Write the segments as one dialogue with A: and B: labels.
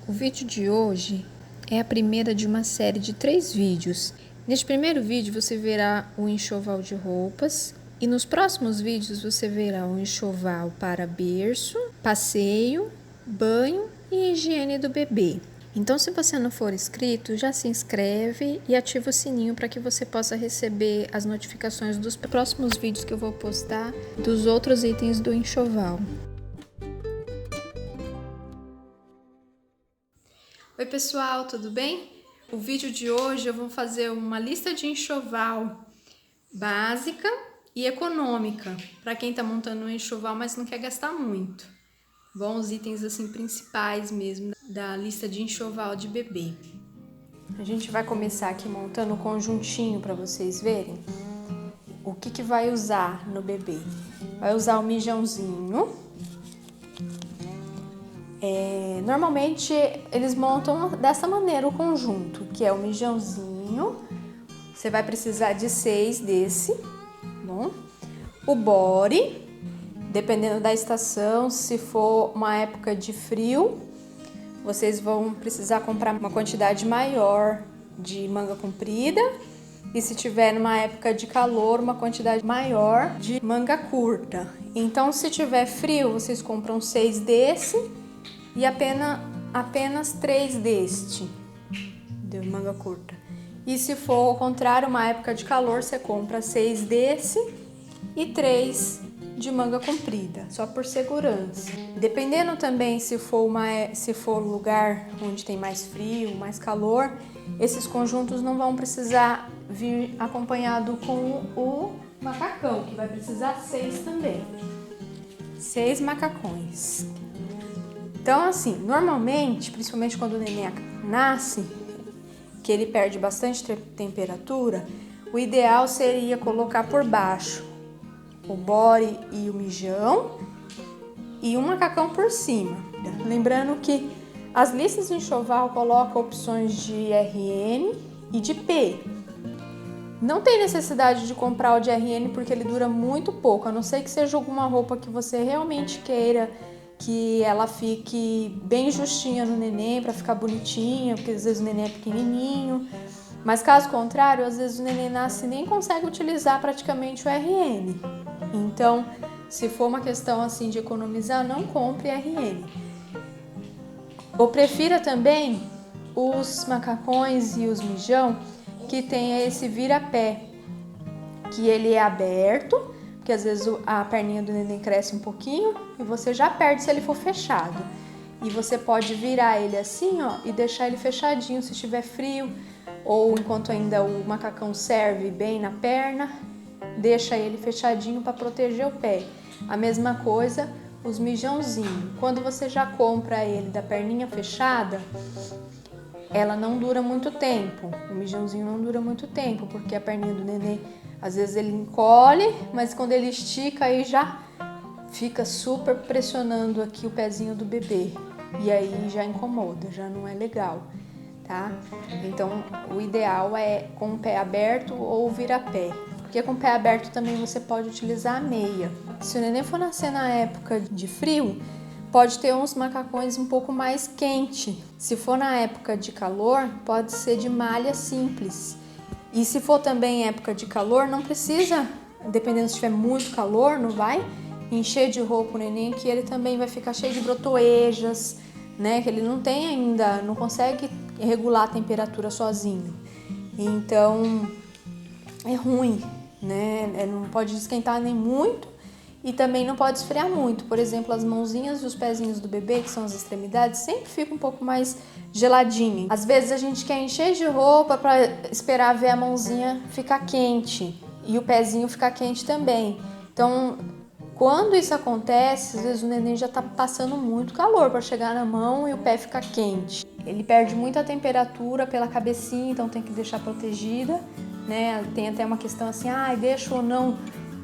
A: O vídeo de hoje é a primeira de uma série de 3 vídeos. Neste primeiro vídeo você verá o enxoval de roupas e nos próximos vídeos você verá o enxoval para berço, passeio, banho e higiene do bebê. Então, se você não for inscrito, já se inscreve e ativa o sininho para que você possa receber as notificações dos próximos vídeos que eu vou postar dos outros itens do enxoval. Oi pessoal, tudo bem? O vídeo de hoje eu vou fazer uma lista de enxoval básica e econômica para quem está montando um enxoval, mas não quer gastar muito. Bons itens assim principais mesmo da lista de enxoval de bebê. A gente vai começar aqui montando o conjuntinho para vocês verem o que vai usar no bebê. Vai usar o mijãozinho. Normalmente eles montam dessa maneira o conjunto, que é o mijãozinho. Você vai precisar de 6 desse, bom? O body, dependendo da estação, se for uma época de frio, vocês vão precisar comprar uma quantidade maior de manga comprida. E se tiver numa época de calor, uma quantidade maior de manga curta. Então, se tiver frio, vocês compram 6 desse e apenas 3 deste, de manga curta. E se for ao contrário, uma época de calor, você compra 6 desse e 3 de manga comprida, só por segurança. Dependendo também se for lugar onde tem mais frio, mais calor, esses conjuntos não vão precisar vir acompanhado com o macacão, que vai precisar 6 também. 6 macacões. Então, assim, normalmente, principalmente quando o neném nasce, que ele perde bastante temperatura, o ideal seria colocar por baixo o body e o mijão e um macacão por cima. Lembrando que as listas de enxoval colocam opções de RN e de P. Não tem necessidade de comprar o de RN porque ele dura muito pouco, a não ser que seja alguma roupa que você realmente queira que ela fique bem justinha no neném para ficar bonitinha, porque às vezes o neném é pequenininho. Mas caso contrário, às vezes o neném nasce e nem consegue utilizar praticamente o RN. Então, se for uma questão assim de economizar, não compre RN. Ou prefira também os macacões e os mijão que tenha esse vira-pé, que ele é aberto, porque às vezes a perninha do neném cresce um pouquinho e você já perde se ele for fechado. E você pode virar ele assim, ó, e deixar ele fechadinho se estiver frio, ou enquanto ainda o macacão serve bem na perna, deixa ele fechadinho para proteger o pé. A mesma coisa os mijãozinhos. Quando você já compra ele da perninha fechada, ela não dura muito tempo. O mijãozinho não dura muito tempo, porque a perninha do neném, às vezes ele encolhe, mas quando ele estica aí já fica super pressionando aqui o pezinho do bebê. E aí já incomoda, já não é legal, tá? Então o ideal é com o pé aberto ou vira-pé. Porque com o pé aberto também você pode utilizar a meia. Se o neném for nascer na época de frio, pode ter uns macacões um pouco mais quente. Se for na época de calor, pode ser de malha simples. E se for também época de calor, não precisa, dependendo se tiver muito calor, não vai encher de roupa o neném, que ele também vai ficar cheio de brotoejas, né? Que ele não tem ainda, não consegue regular a temperatura sozinho. Então, é ruim, né? Não pode esquentar nem muito e também não pode esfriar muito. Por exemplo, as mãozinhas e os pezinhos do bebê, que são as extremidades, sempre ficam um pouco mais geladinho. Às vezes a gente quer encher de roupa para esperar ver a mãozinha ficar quente e o pezinho ficar quente também. Então, quando isso acontece, às vezes o neném já tá passando muito calor para chegar na mão e o pé fica quente. Ele perde muita temperatura pela cabecinha, então tem que deixar protegida, né? Tem até uma questão assim, deixa ou não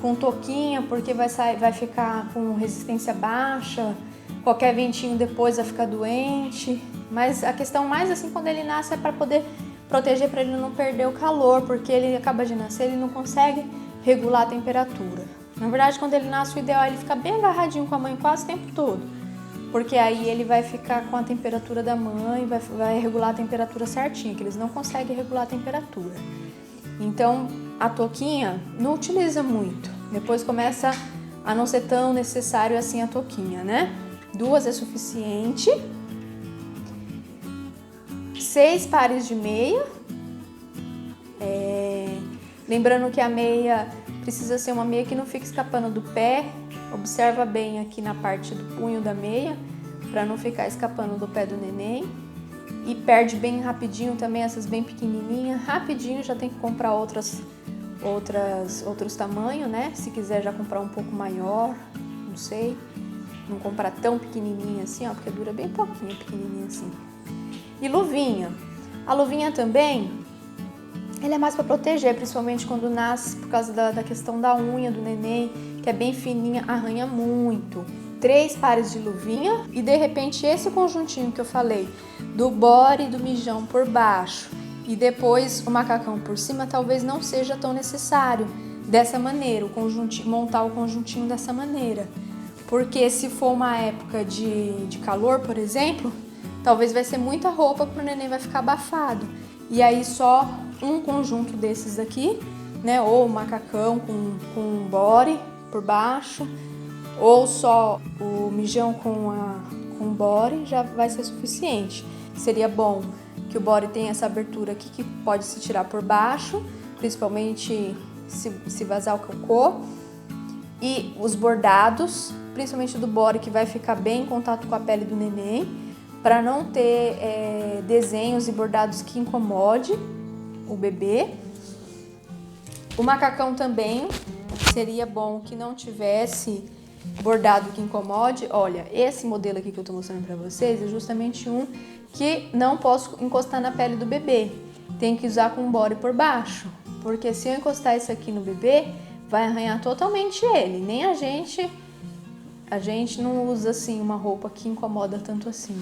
A: com touquinha, porque vai ficar com resistência baixa, qualquer ventinho depois vai ficar doente. Mas a questão mais assim, quando ele nasce, é para poder proteger, para ele não perder o calor, porque ele acaba de nascer, ele não consegue regular a temperatura. Na verdade, quando ele nasce, o ideal é ele ficar bem agarradinho com a mãe quase o tempo todo. porque aí ele vai ficar com a temperatura da mãe, vai regular a temperatura certinha, que eles não conseguem regular a temperatura. Então, a touquinha não utiliza muito, depois começa a não ser tão necessário assim a touquinha, né? 2 é suficiente. 6 pares de meia. Lembrando que a meia precisa ser uma meia que não fique escapando do pé. Observa bem aqui na parte do punho da meia, para não ficar escapando do pé do neném. E perde bem rapidinho também essas bem pequenininhas. Rapidinho já tem que comprar outros tamanhos, né? Se quiser já comprar um pouco maior, não sei. Não comprar tão pequenininha assim, ó, porque dura bem pouquinho, pequenininha assim. E luvinha. A luvinha também, ela é mais para proteger, principalmente quando nasce, por causa da questão da unha do neném, que é bem fininha, arranha muito. 3 pares de luvinha e de repente esse conjuntinho que eu falei, do body e do mijão por baixo e depois o macacão por cima, talvez não seja tão necessário dessa maneira, montar o conjuntinho dessa maneira. Porque se for uma época de calor, por exemplo, talvez vai ser muita roupa para o neném, vai ficar abafado. E aí só um conjunto desses aqui, né? Ou o macacão com body por baixo, ou só o mijão com body já vai ser suficiente. Seria bom que o body tenha essa abertura aqui que pode se tirar por baixo, principalmente se vazar o cocô. E os bordados, principalmente do body, que vai ficar bem em contato com a pele do neném, para não ter desenhos e bordados que incomode o bebê. O macacão também seria bom que não tivesse bordado que incomode. Olha, esse modelo aqui que eu tô mostrando para vocês é justamente um que não posso encostar na pele do bebê. Tem que usar com body por baixo, porque se eu encostar isso aqui no bebê, vai arranhar totalmente ele. Nem a gente não usa assim uma roupa que incomoda tanto assim.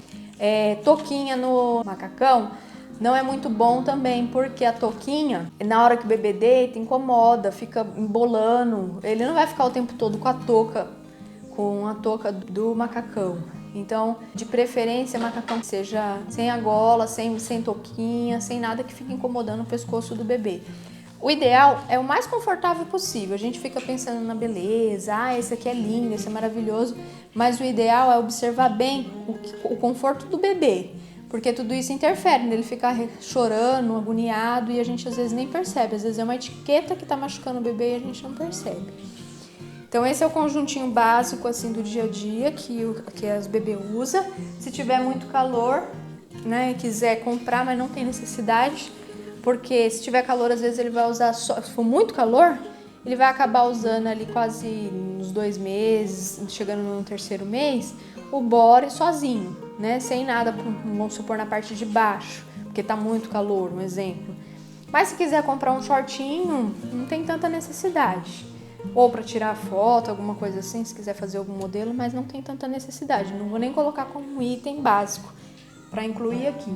A: Touquinha no macacão não é muito bom também, porque a touquinha, na hora que o bebê deita, incomoda, fica embolando. Ele não vai ficar o tempo todo com a touca do macacão. Então, de preferência, macacão que seja sem a gola, sem touquinha, sem nada que fique incomodando o pescoço do bebê. O ideal é o mais confortável possível. A gente fica pensando na beleza, esse aqui é lindo, esse é maravilhoso, mas o ideal é observar bem o conforto do bebê, porque tudo isso interfere nele ficar chorando, agoniado, e a gente às vezes nem percebe. Às vezes é uma etiqueta que tá machucando o bebê e a gente não percebe. Então esse é o conjuntinho básico assim do dia a dia que as bebês usam. Se tiver muito calor, né, e quiser comprar, mas não tem necessidade, porque se tiver calor, às vezes ele vai usar só, se for muito calor, ele vai acabar usando ali quase nos 2 meses, chegando no 3º mês, o body sozinho, né? Sem nada, vamos supor, na parte de baixo, porque tá muito calor, um exemplo. Mas se quiser comprar um shortinho, não tem tanta necessidade. Ou para tirar foto, alguma coisa assim, se quiser fazer algum modelo, mas não tem tanta necessidade. Não vou nem colocar como item básico para incluir aqui.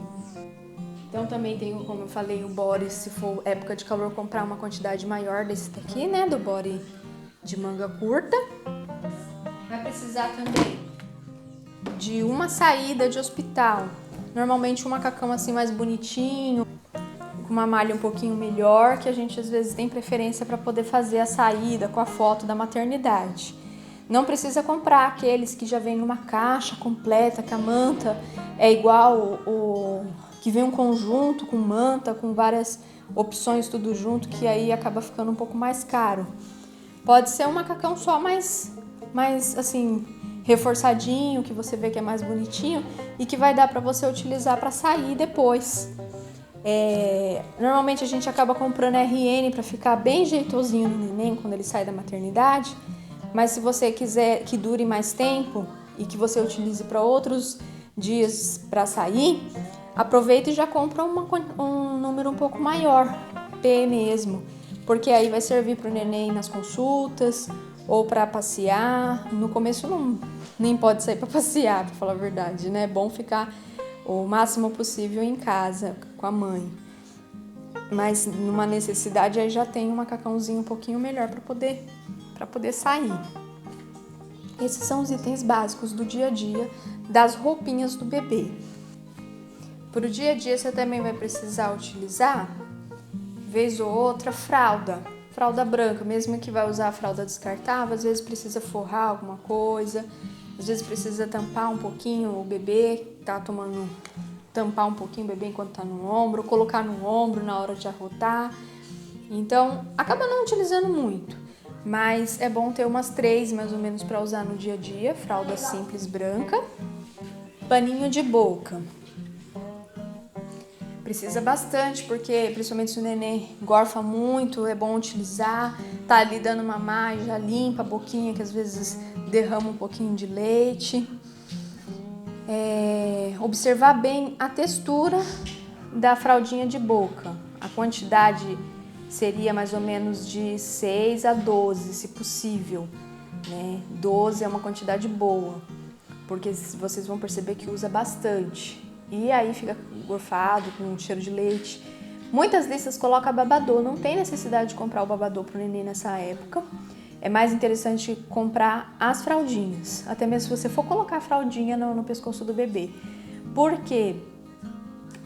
A: Então também tenho, como eu falei, o body, se for época de calor, comprar uma quantidade maior desse daqui, né, do body de manga curta. Vai precisar também de uma saída de hospital. Normalmente um macacão assim mais bonitinho, com uma malha um pouquinho melhor, que a gente às vezes tem preferência para poder fazer a saída com a foto da maternidade. Não precisa comprar aqueles que já vem numa caixa completa, que a manta é igual o que vem um conjunto com manta, com várias opções tudo junto, que aí acaba ficando um pouco mais caro. Pode ser um macacão só mais assim, reforçadinho, que você vê que é mais bonitinho e que vai dar para você utilizar para sair depois. Normalmente a gente acaba comprando RN para ficar bem jeitosinho no neném quando ele sai da maternidade, mas se você quiser que dure mais tempo e que você utilize para outros dias para sair, aproveita e já compra um número um pouco maior, P mesmo, porque aí vai servir para o neném nas consultas ou para passear. No começo nem pode sair para passear, para falar a verdade, né? É bom ficar o máximo possível em casa com a mãe. Mas numa necessidade aí já tem um macacãozinho um pouquinho melhor para poder sair. Esses são os itens básicos do dia a dia das roupinhas do bebê. Para o dia a dia você também vai precisar utilizar, vez ou outra, fralda branca, mesmo que vai usar a fralda descartável, às vezes precisa forrar alguma coisa, às vezes precisa tampar um pouquinho o bebê, tampar um pouquinho o bebê enquanto tá no ombro, colocar no ombro na hora de arrotar. Então, acaba não utilizando muito, mas é bom ter umas 3 mais ou menos para usar no dia a dia, fralda simples branca. Paninho de boca. Precisa bastante, porque principalmente se o neném gorfa muito, é bom utilizar. Tá ali dando mamar, já limpa a boquinha, que às vezes derrama um pouquinho de leite. Observar bem a textura da fraldinha de boca. A quantidade seria mais ou menos de 6 a 12, se possível, né? 12 é uma quantidade boa, porque vocês vão perceber que usa bastante. E aí fica gorfado, com um cheiro de leite. Muitas listas colocam babador, não tem necessidade de comprar o babador para o neném nessa época. É mais interessante comprar as fraldinhas, até mesmo se você for colocar a fraldinha no pescoço do bebê. Porque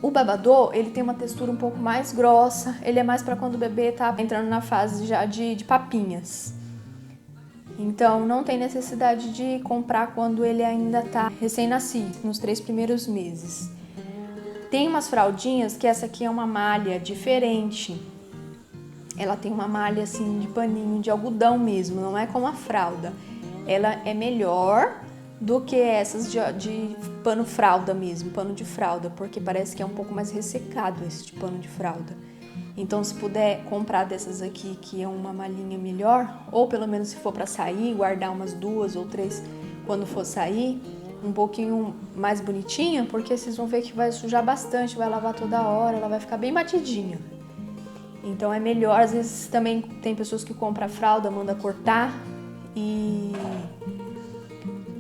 A: o babador, ele tem uma textura um pouco mais grossa, ele é mais para quando o bebê tá entrando na fase já de papinhas. Então, não tem necessidade de comprar quando ele ainda tá recém-nascido, nos 3 primeiros meses. Tem umas fraldinhas que essa aqui é uma malha diferente. Ela tem uma malha assim de paninho, de algodão mesmo, não é como a fralda. Ela é melhor do que essas de pano fralda mesmo, pano de fralda, porque parece que é um pouco mais ressecado esse de pano de fralda. Então, se puder comprar dessas aqui, que é uma malhinha melhor, ou pelo menos se for para sair, guardar umas 2 ou 3 quando for sair, um pouquinho mais bonitinha, porque vocês vão ver que vai sujar bastante, vai lavar toda hora, ela vai ficar bem batidinha. Então é melhor, às vezes também tem pessoas que compram a fralda, manda cortar e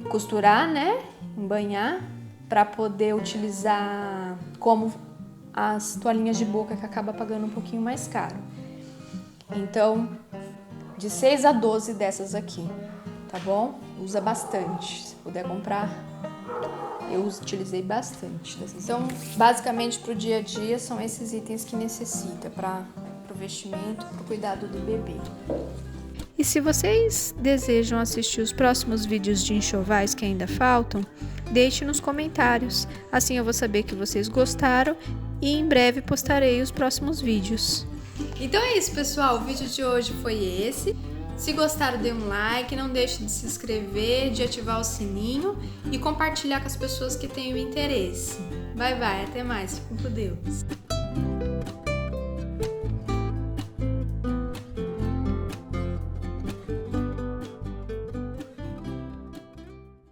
A: costurar, né, embanhar, para poder utilizar como as toalhinhas de boca, que acaba pagando um pouquinho mais caro. Então, de 6 a 12 dessas aqui, tá bom? Usa bastante, se puder comprar, eu utilizei bastante. Então, basicamente pro dia a dia são esses itens que necessita para o vestimento, para o cuidado do bebê.
B: E se vocês desejam assistir os próximos vídeos de enxovais que ainda faltam, deixe nos comentários, assim eu vou saber que vocês gostaram e em breve postarei os próximos vídeos.
A: Então é isso, pessoal, o vídeo de hoje foi esse. Se gostaram, dê um like, não deixe de se inscrever, de ativar o sininho e compartilhar com as pessoas que tenham interesse. Bye, bye, até mais, fiquem com Deus.